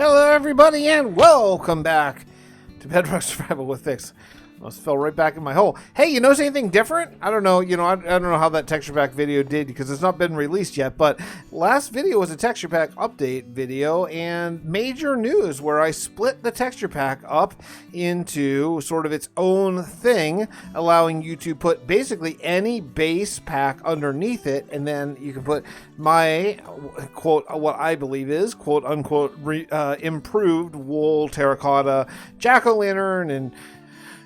Hello everybody and welcome back to Bedrock Survival with Fix. Almost fell right back in my hole. Hey, you notice anything different? I don't know, I don't know how that texture pack video did because it's not been released yet, but last video was a texture pack update video and major news where I split the texture pack up into sort of its own thing, allowing you to put basically any base pack underneath it, and then you can put my quote, what I believe is quote unquote improved wool terracotta jack-o'-lantern and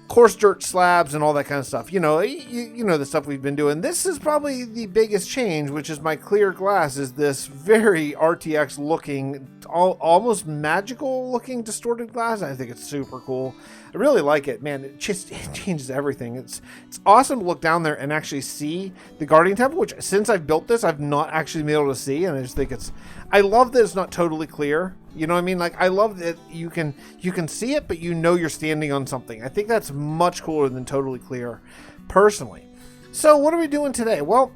coarse dirt slabs and all that kind of stuff. You know the stuff we've been doing. This is probably the biggest change, which is my clear glass is this very RTX looking, almost magical looking distorted glass. I think it's super cool. I really like it, man. It changes everything. It's awesome to look down there and actually see the Guardian Temple, which since I've built this, I've not actually been able to see, and I just think I love that it's not totally clear. You know what I mean? Like, I love that you can see it, but you know you're standing on something. I think that's much cooler than totally clear, personally. So what are we doing today? Well,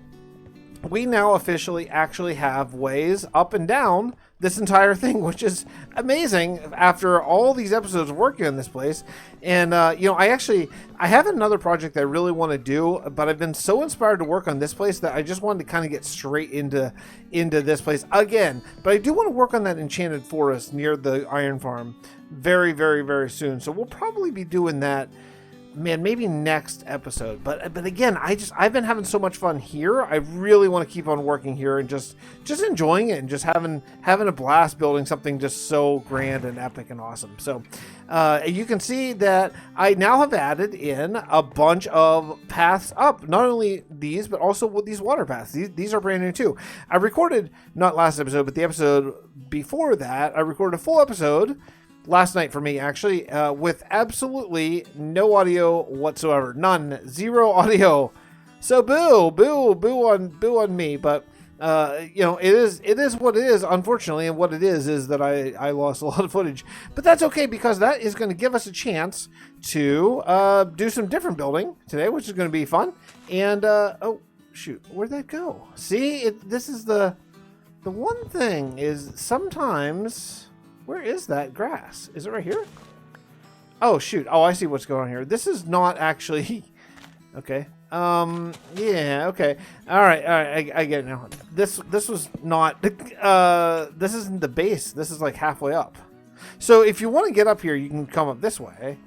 we now officially actually have ways up and down this entire thing, which is amazing after all these episodes of working on this place. And, I have another project that I really want to do, but I've been so inspired to work on this place that I just wanted to kind of get straight into this place again. But I do want to work on that enchanted forest near the iron farm very, very, very soon. So we'll probably be doing that, man, maybe next episode. But again, I've been having so much fun here. I really want to keep on working here and just enjoying it and just having a blast building something just so grand and epic and awesome. So you can see that I now have added in a bunch of paths up, not only these, but also with these water paths. These are brand new too. I recorded, not last episode, but the episode before that, I recorded a full episode last night for me, actually, with absolutely no audio whatsoever. None. Zero audio. So boo on me. But it is what it is, unfortunately, and what it is that I lost a lot of footage. But that's okay, because that is going to give us a chance to do some different building today, which is going to be fun. And oh shoot, where'd that go? See, this is the one thing is sometimes. Where is that grass? Is it right here? Oh, shoot. Oh, I see what's going on here. This is not actually... Okay. Yeah, okay. All right. I get it now. This was not... this isn't the base. This is like halfway up. So if you want to get up here, you can come up this way.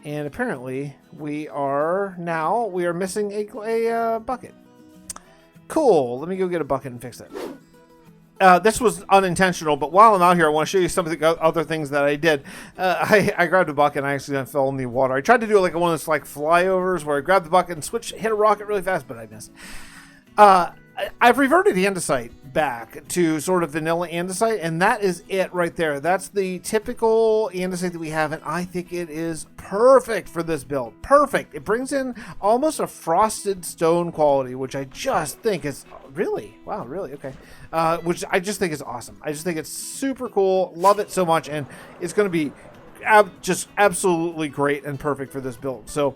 And apparently, we are missing a bucket. Cool. Let me go get a bucket and fix it. This was unintentional, but while I'm out here, I want to show you some of the other things that I did. I grabbed a bucket and I accidentally fell in the water. I tried to do like one of those like flyovers where I grabbed the bucket and hit a rocket really fast, but I missed. I've reverted andesite back to sort of vanilla andesite, and that is it right there. That's the typical andesite that we have, and I think it is perfect for this build. Perfect. It brings in almost a frosted stone quality, which I just think is really, wow, really, okay. Which I just think is awesome. I just think it's super cool. Love it so much, and it's going to be just absolutely great and perfect for this build. So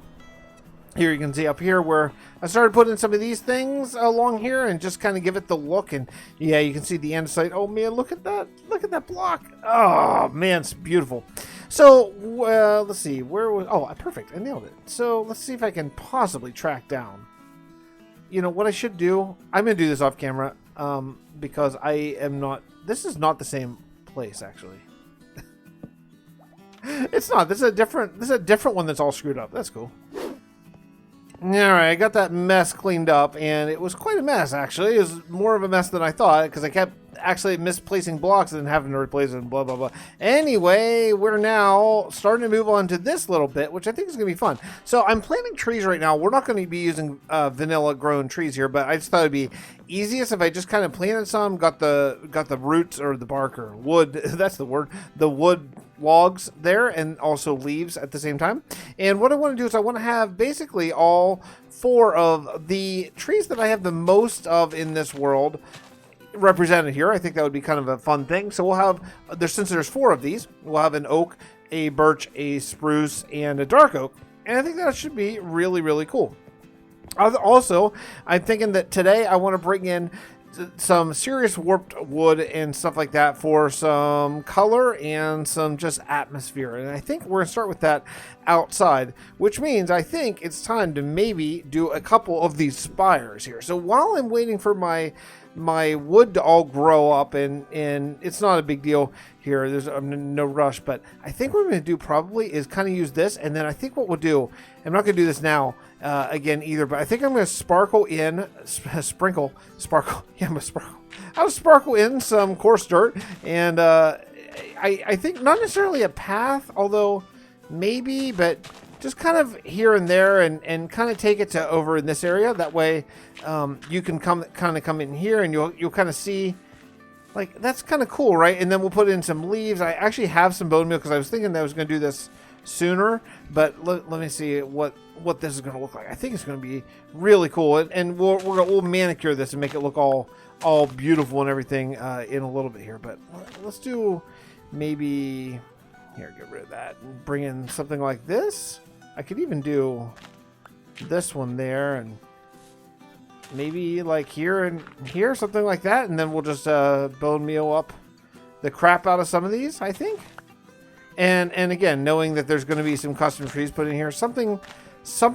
here you can see up here where I started putting some of these things along here and just kind of give it the look. And yeah, you can see the andesite. Oh man, look at that. Look at that block. Oh man, it's beautiful. So let's see, where was, oh, perfect. I nailed it. So let's see if I can possibly track down. You know what I should do? I'm going to do this off camera because I am not, this is not the same place actually. It's not. This is a different one that's all screwed up. That's cool. Alright, I got that mess cleaned up, and it was quite a mess, actually. It was more of a mess than I thought, because I kept actually misplacing blocks and then having to replace it and blah, blah, blah. Anyway, we're now starting to move on to this little bit, which I think is going to be fun. So I'm planting trees right now. We're not going to be using vanilla-grown trees here, but I just thought it would be easiest if I just kind of planted some, got the roots, or the bark, or wood, that's the word, the wood logs there, and also leaves at the same time. And what I want to do is I want to have basically all 4 of the trees that I have the most of in this world represented here. I think that would be kind of a fun thing. So we'll have, since there's 4 of these, we'll have an oak, a birch, a spruce, and a dark oak. And I think that should be really, really cool. Also, I'm thinking that today I want to bring in some serious warped wood and stuff like that for some color and some just atmosphere. And I think we're gonna start with that outside, which means I think it's time to maybe do a couple of these spires here. So while I'm waiting for my wood to all grow up, and it's not a big deal here, there's no rush, but I think what we're going to do probably is kind of use this, and then I think what we'll do, I'm not going to do this now again either, but I think I'm going to sprinkle in some coarse dirt, and I think not necessarily a path, although maybe, but just kind of here and there, and kind of take it to over in this area. That way you can come in here, and you'll kind of see, like, that's kind of cool, right? And then we'll put in some leaves. I actually have some bone meal because I was thinking that I was going to do this sooner, but let me see what this is going to look like. I think it's going to be really cool, and we'll manicure this and make it look all beautiful and everything in a little bit here. But let's do maybe here, get rid of that and bring in something like this. I could even do this one there, and maybe like here and here, something like that, and then we'll just bone meal up the crap out of some of these, I think. And again, knowing that there's going to be some custom trees put in here, something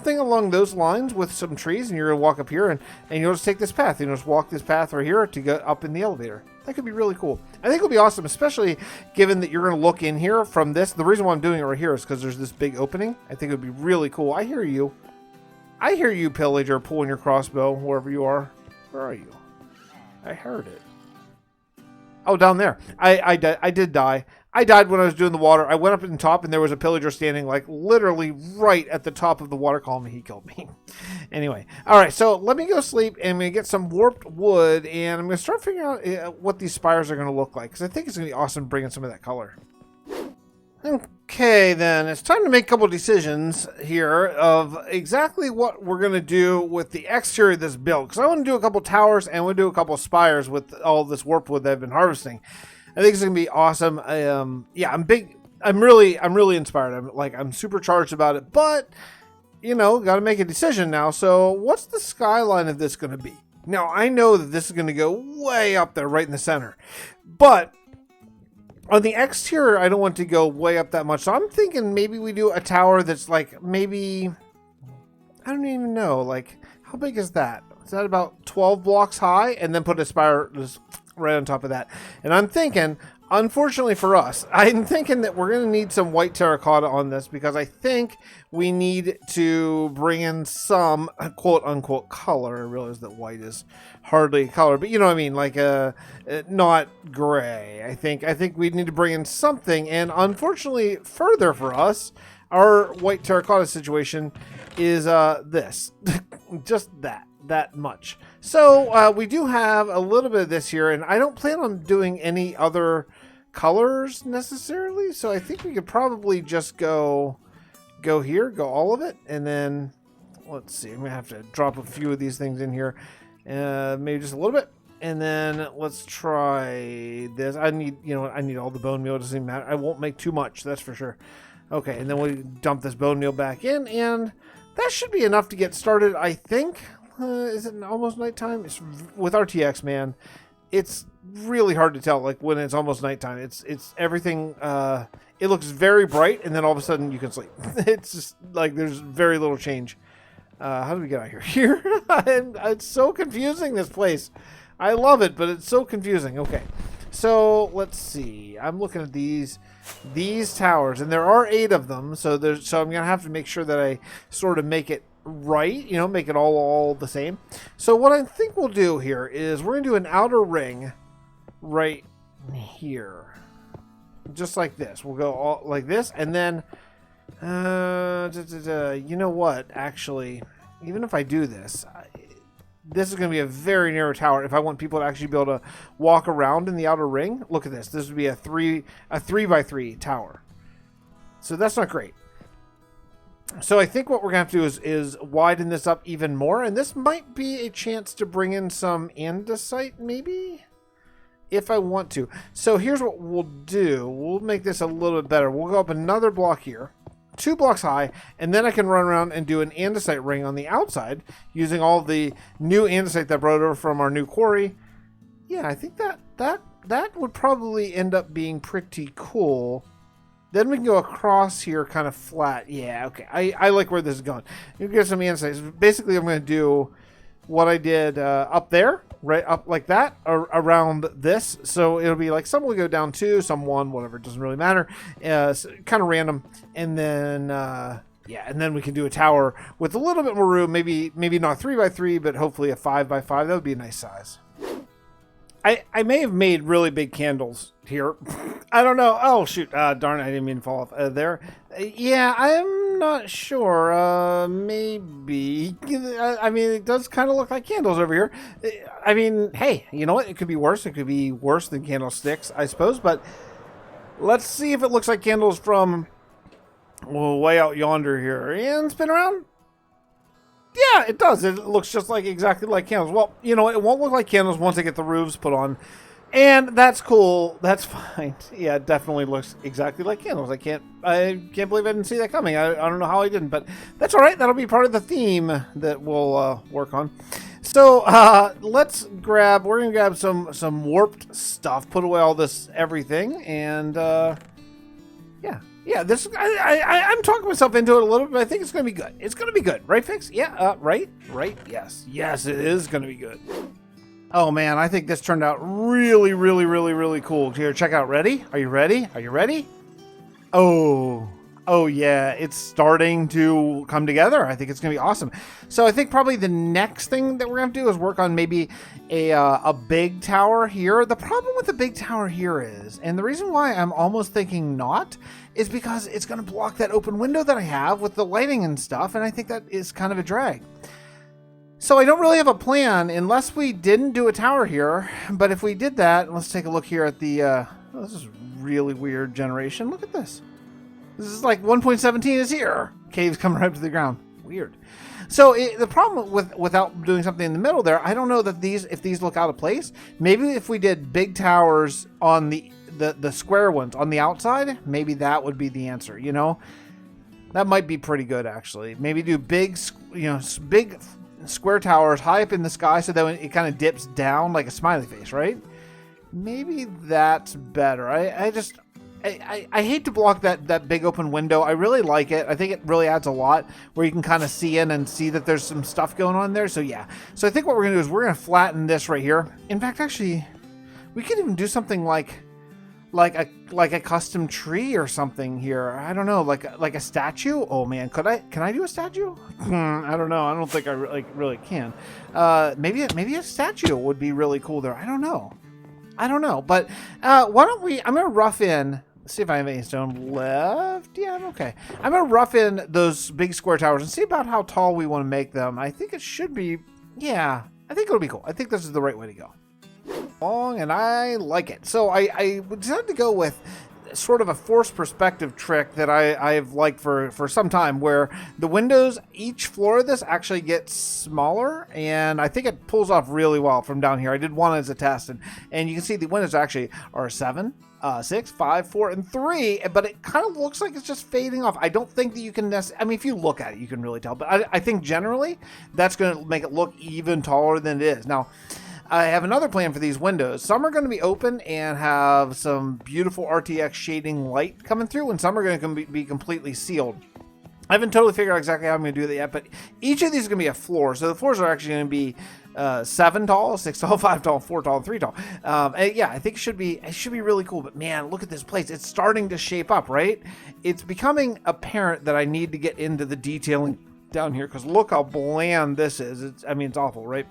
along those lines with some trees, and you're going to walk up here, and you'll just take this path. You'll just walk this path right here to go up in the elevator. That could be really cool. I think it'll be awesome, especially given that you're going to look in here from this. The reason why I'm doing it right here is because there's this big opening. I think it would be really cool. I hear you. I hear you, pillager, pulling your crossbow, wherever you are. Where are you? I heard it. Oh, down there. I did die. I died when I was doing the water. I went up in the top, and there was a pillager standing, like, literally right at the top of the water column, and he killed me. Anyway. All right, so let me go sleep, and I'm going to get some warped wood, and I'm going to start figuring out what these spires are going to look like, because I think it's going to be awesome bringing some of that color. Okay, then. It's time to make a couple of decisions here of exactly what we're going to do with the exterior of this build, because I want to do a couple towers, and I want to do a couple spires with all this warped wood that I've been harvesting. I think it's gonna be awesome. Yeah, I'm really inspired. I'm supercharged about it, but you know, got to make a decision now. So what's the skyline of this gonna be? Now I know that this is gonna go way up there, right in the center, but on the exterior, I don't want to go way up that much. So I'm thinking maybe we do a tower that's like, maybe, I don't even know, like, how big is that? Is that about 12 blocks high? And then put a spire just right on top of that. And I'm thinking, unfortunately for us, I'm thinking that we're going to need some white terracotta on this, because I think we need to bring in some quote unquote color. I realize that white is hardly color, but you know what I mean, like not gray. I think we need to bring in something, and unfortunately further for us, our white terracotta situation is this. Just that much. So we do have a little bit of this here, and I don't plan on doing any other colors necessarily, so I think we could probably just go here, go all of it, and then let's see, I'm gonna have to drop a few of these things in here, maybe just a little bit, and then let's try this. I need all the bone meal. It doesn't even matter. I won't make too much, that's for sure. Okay, and then we dump this bone meal back in, and that should be enough to get started, I think. Is it almost nighttime? It's, with RTX, man, it's really hard to tell, like, when it's almost nighttime. It's everything, it looks very bright, and then all of a sudden you can sleep. It's just like there's very little change. How do we get out here? Here? It's so confusing, this place. I love it, but it's so confusing. Okay, so let's see. I'm looking at these towers, and there are 8 of them, so I'm gonna have to make sure that I sort of make it right, you know, make it all the same. So what I think we'll do here is we're gonna do an outer ring right here, just like this. We'll go all like this, and then you know what, actually, even if I do this, this is going to be a very narrow tower. If I want people to actually be able to walk around in the outer ring, look at this. This would be a 3x3 tower. So that's not great. So I think what we're going to have to do is widen this up even more. And this might be a chance to bring in some andesite, maybe, if I want to. So here's what we'll do. We'll make this a little bit better. We'll go up another block here, 2 blocks high, and then I can run around and do an andesite ring on the outside using all the new andesite that I brought over from our new quarry. Yeah, I think that would probably end up being pretty cool. Then we can go across here kind of flat. Yeah, okay. I like where this is going. You give some insights. Basically, I'm going to do what I did up there, right up like that, around this. So it'll be like some will go down 2, some 1, whatever. It doesn't really matter. So kind of random. And then, yeah, and then we can do a tower with a little bit more room. Maybe not 3x3, but hopefully a 5x5. That would be a nice size. I may have made really big candles here. I don't know. Oh, shoot. Darn, I didn't mean to fall off there. Yeah, I'm not sure. Maybe. I mean, it does kind of look like candles over here. I mean, hey, you know what? It could be worse. It could be worse than candlesticks, I suppose. But let's see if it looks like candles from way out yonder here. And spin around. Yeah, it does. It looks just like exactly like candles. Well, you know, it won't look like candles once I get the roofs put on. And that's cool. That's fine. Yeah, it definitely looks exactly like candles. I can't believe I didn't see that coming. I don't know how I didn't, but that's all right. That'll be part of the theme that we'll work on. So we're going to grab some warped stuff, put away all this everything, and yeah. Yeah, this I'm talking myself into it a little bit, but I think it's going to be good. It's going to be good, right, Fix? Yeah, right, yes, it is going to be good. Oh man, I think this turned out really, really, really, really cool. Here, check out. Ready? Are you ready? Are you ready? Oh yeah, it's starting to come together. I think it's going to be awesome. So I think probably the next thing that we're going to do is work on maybe a big tower here. The problem with the big tower here is, and the reason why I'm almost thinking not, is because it's going to block that open window that I have with the lighting and stuff, and I think that is kind of a drag. So I don't really have a plan unless we didn't do a tower here, but if we did that, let's take a look here at the, oh, this is really weird generation. Look at this. This is like 1.17 is here. Caves coming right up to the ground. Weird. So the problem without doing something in the middle there, I don't know that if these look out of place. Maybe if we did big towers on the square ones on the outside, maybe that would be the answer, you know? That might be pretty good, actually. Maybe do big square towers high up in the sky so that it kind of dips down like a smiley face, right? Maybe that's better. I hate to block that big open window. I really like it. I think it really adds a lot where you can kind of see in and see that there's some stuff going on there. So yeah. So I think what we're going to do is we're going to flatten this right here. In fact, actually, we could even do something like a custom tree or something here. I don't know, like a statue. Oh man, can I do a statue? I don't know. I don't think I really can. Maybe a statue would be really cool there. I don't know. But why don't we? I'm gonna rough in. See if I have any stone left. Yeah, I'm okay. I'm gonna rough in those big square towers and see about how tall we want to make them. I think it should be. Yeah, I think it'll be cool. I think this is the right way to go. Long, and I like it. So I decided to go with sort of a forced perspective trick that I've liked for some time, where the windows, each floor of this actually gets smaller, and I think it pulls off really well from down here. I did one as a test, and you can see the windows actually are 7, 6, 5, 4, and 3, but it kind of looks like it's just fading off. I don't think that you can I mean, if you look at it, you can really tell, but I think generally that's going to make it look even taller than it is. Now, I have another plan for these windows. Some are going to be open and have some beautiful RTX shading light coming through, and some are going to be completely sealed. I haven't totally figured out exactly how I'm going to do that yet, but each of these is going to be a floor. So the floors are actually going to be 7 tall, 6 tall, 5 tall, 4 tall, and 3 tall. And yeah, I think it should be really cool. But man, look at this place. It's starting to shape up, right? It's becoming apparent that I need to get into the detailing down here, because look how bland this is. It's awful, right?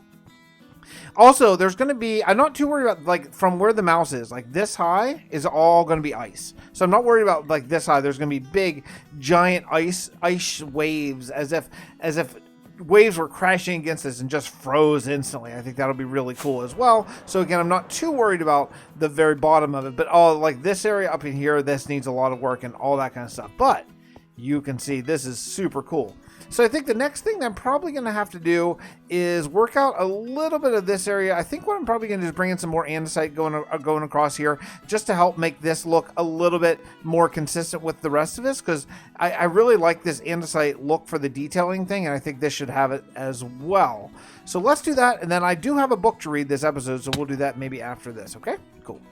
Also, there's going to be, I'm not too worried about, like, from where the mouse is, like, this high is all going to be ice. So I'm not worried about, like, this high. There's going to be big, giant ice waves, as if waves were crashing against us and just froze instantly. I think that'll be really cool as well. So again, I'm not too worried about the very bottom of it, but like this area up in here, this needs a lot of work and all that kind of stuff. But you can see this is super cool. So I think the next thing that I'm probably going to have to do is work out a little bit of this area. I think what I'm probably going to do is bring in some more andesite going across here just to help make this look a little bit more consistent with the rest of this, because I really like this andesite look for the detailing thing, and I think this should have it as well. So let's do that, and then I do have a book to read this episode, so we'll do that maybe after this, okay? Cool.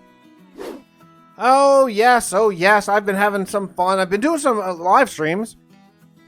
Oh yes, I've been having some fun. I've been doing some live streams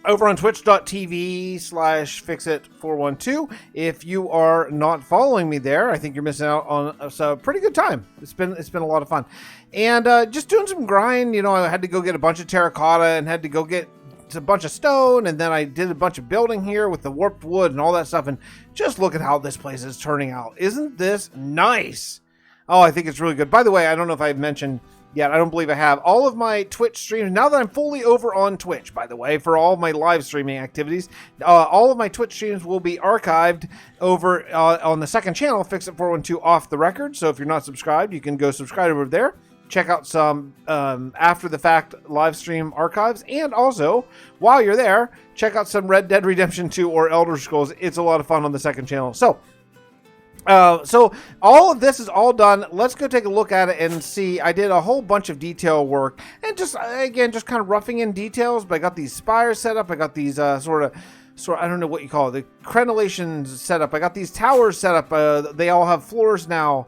over on twitch.tv/fixit412. If you are not following me there, I think you're missing out on a pretty good time. It's been a lot of fun. And just doing some grind. You know, I had to go get a bunch of terracotta and had to go get a bunch of stone, and then I did a bunch of building here with the warped wood and all that stuff. And just look at how this place is turning out. Isn't this nice? Oh, I think it's really good. By the way, I don't know if I've mentioned yet, I don't believe I have, all of my Twitch streams, now that I'm fully over on Twitch, by the way, for all of my live streaming activities, all of my Twitch streams will be archived over on the second channel, Fix It 412 Off the Record. So if you're not subscribed, you can go subscribe over there. Check out some after the fact live stream archives, and also while you're there, check out some Red Dead Redemption 2 or Elder Scrolls. It's a lot of fun on the second channel. So all of this is all done. Let's go take a look at it and see. I did a whole bunch of detail work, and just kind of roughing in details, but I got these spires set up. I got these sort of, I don't know what you call it, the crenellations set up. I got these towers set up. They all have floors now.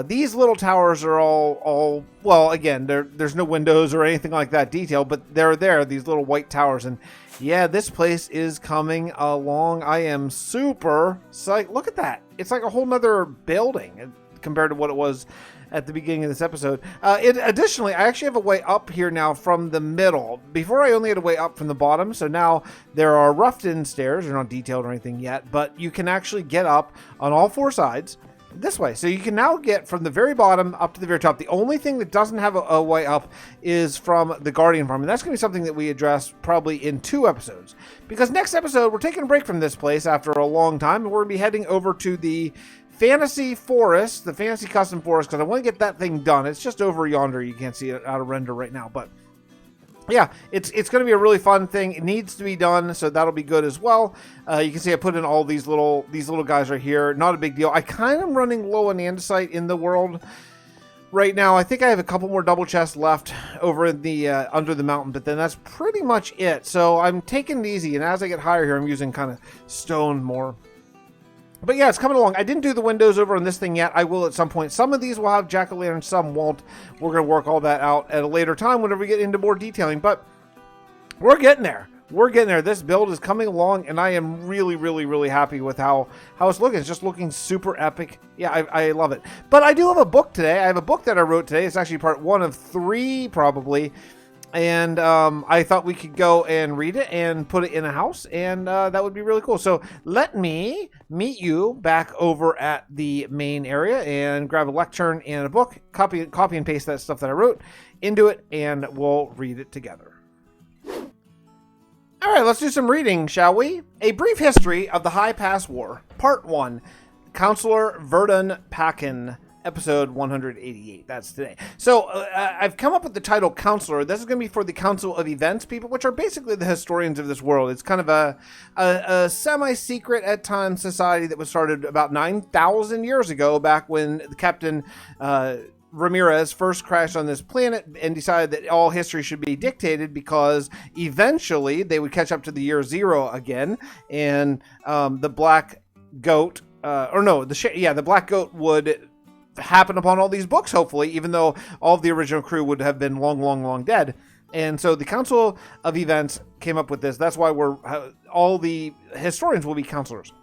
These little towers are all well, again, there's no windows or anything like that detail, but they're there, these little white towers. And yeah, this place is coming along. I am super psyched. Look at that. It's like a whole nother building compared to what it was at the beginning of this episode. Additionally, I actually have a way up here now from the middle. Before, I only had a way up from the bottom, so now there are roughed-in stairs. They're not detailed or anything yet, but you can actually get up on all four sides this way. So you can now get from the very bottom up to the very top. The only thing that doesn't have a way up is from the Guardian Farm, and that's going to be something that we address probably in 2 episodes. Because next episode, we're taking a break from this place after a long time, and we're going to be heading over to the Fantasy Forest, the Fantasy Custom Forest, because I want to get that thing done. It's just over yonder. You can't see it out of render right now, but yeah, it's going to be a really fun thing. It needs to be done, so that'll be good as well. You can see I put in all these little guys right here. Not a big deal. I kind of am running low on andesite in the world right now. I think I have a couple more double chests left over in the under the mountain, but then that's pretty much it. So I'm taking it easy, and as I get higher here, I'm using kind of stone more. But yeah, it's coming along. I didn't do the windows over on this thing yet. I will at some point. Some of these will have jack-o'-lanterns, some won't. We're going to work all that out at a later time whenever we get into more detailing. But we're getting there. We're getting there. This build is coming along, and I am really, really, really happy with how it's looking. It's just looking super epic. Yeah, I love it. But I do have a book today. I have a book that I wrote today. It's actually part 1 of 3, probably. And I thought we could go and read it and put it in a house, and that would be really cool. So let me meet you back over at the main area and grab a lectern and a book, copy and paste that stuff that I wrote into it, and we'll read it together. All right, let's do some reading, shall we? A Brief History of the High Pass War, Part 1, Counselor Verdun Packen. Episode 188. That's today. So I've come up with the title Counselor. This is going to be for the Council of Events people, which are basically the historians of this world. It's kind of a semi-secret at times society that was started about 9,000 years ago, back when Captain Ramirez first crashed on this planet and decided that all history should be dictated because eventually they would catch up to the year 0 again, and the black goat, the black goat would happen upon all these books, hopefully, even though all of the original crew would have been long dead. And so the Council of Events came up with this. That's why all the historians will be counselors.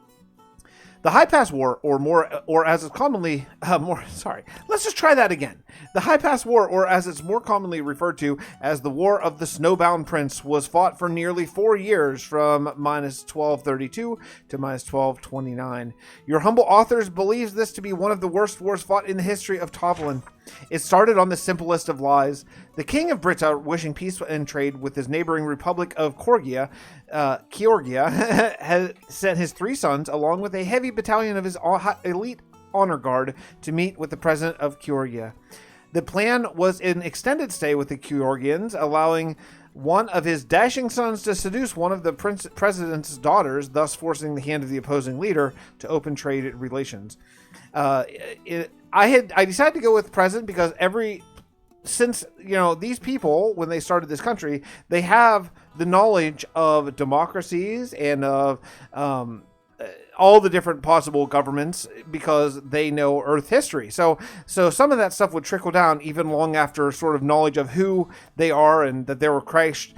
The High Pass War, or as it's commonly let's just try that again. The High Pass War, or as it's more commonly referred to as the War of the Snowbound Prince, was fought for nearly 4 years, from -1232 to -1229. Your humble authors believes this to be one of the worst wars fought in the history of Toblin. It started on the simplest of lies. The king of Britta, wishing peace and trade with his neighboring republic of Georgia, had sent his 3 sons, along with a heavy battalion of his elite honor guard, to meet with the president of Georgia. The plan was an extended stay with the Georgians, allowing one of his dashing sons to seduce one of the president's daughters, thus forcing the hand of the opposing leader to open trade relations. I decided to go with president because since these people, when they started this country, they have the knowledge of democracies and of all the different possible governments because they know Earth history. So some of that stuff would trickle down even long after sort of knowledge of who they are and that they were Christ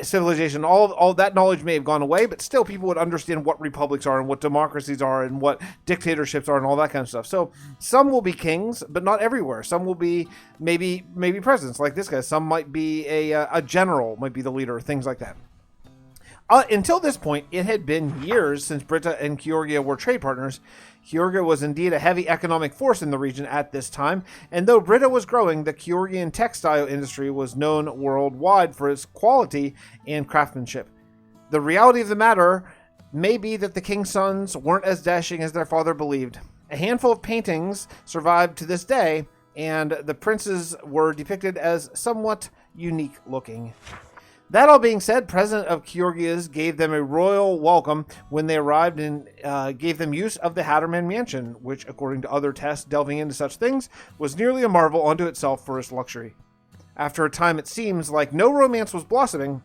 civilization. All that knowledge may have gone away, but still people would understand what republics are and what democracies are and what dictatorships are and all that kind of stuff. So some will be kings, but not everywhere. Some will be maybe presidents like this guy. Some might be a general, might be the leader, things like that. Until this point, it had been years since Britta and Georgia were trade partners. Georgia was indeed a heavy economic force in the region at this time, and though Britta was growing, the Georgian textile industry was known worldwide for its quality and craftsmanship. The reality of the matter may be that the king's sons weren't as dashing as their father believed. A handful of paintings survived to this day, and the princes were depicted as somewhat unique looking. That all being said, President of Georgia's gave them a royal welcome when they arrived and gave them use of the Hatterman Mansion, which, according to other tests delving into such things, was nearly a marvel unto itself for its luxury. After a time, it seems like no romance was blossoming,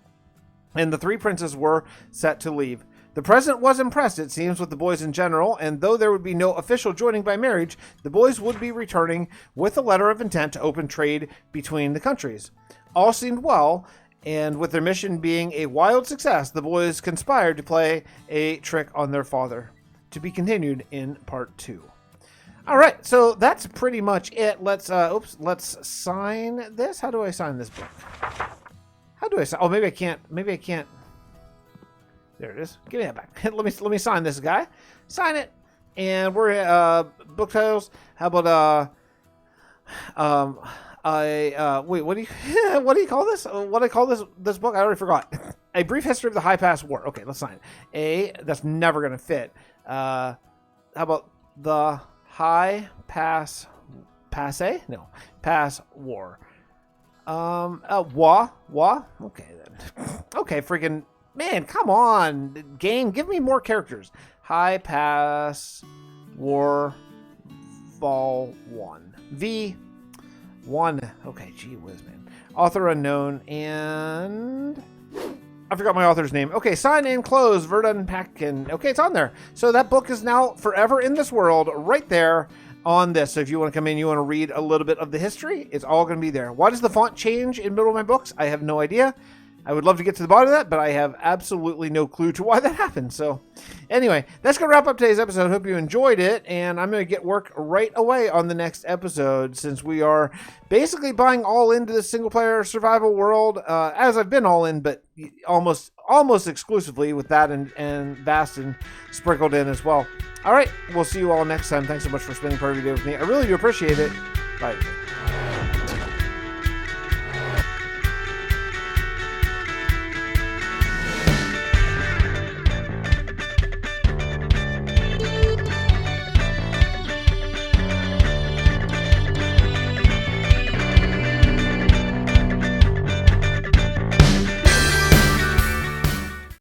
and the three princes were set to leave. The president was impressed, it seems, with the boys in general, and though there would be no official joining by marriage, the boys would be returning with a letter of intent to open trade between the countries. All seemed well, and with their mission being a wild success, the boys conspired to play a trick on their father. To be continued in part 2. All right, so that's pretty much it. Let's sign this. How do I sign this book? How do I sign? Oh, maybe I can't. There it is. Give me that back. let me sign this guy. Sign it. And we're book titles. How about wait, what do you call this? What do I call this book? I already forgot. A Brief History of the High Pass War. Okay, let's sign it. That's never gonna fit. How about the High Pass War. Okay then. Okay, freaking man, come on, game, give me more characters. High Pass War Vol 1 V1. Okay, gee whiz, man. Author unknown, and I forgot my author's name. Okay, sign and close, Verdun Packen. Okay, it's on there. So that book is now forever in this world, right there on this. So if you want to come in, you want to read a little bit of the history, it's all going to be there. Why does the font change in the middle of my books? I have no idea. I would love to get to the bottom of that, but I have absolutely no clue to why that happened. So anyway, that's going to wrap up today's episode. Hope you enjoyed it, and I'm going to get work right away on the next episode since we are basically buying all into the single-player survival world, as I've been all in, but almost exclusively with that and Vasten sprinkled in as well. All right, we'll see you all next time. Thanks so much for spending part of your day with me. I really do appreciate it. Bye.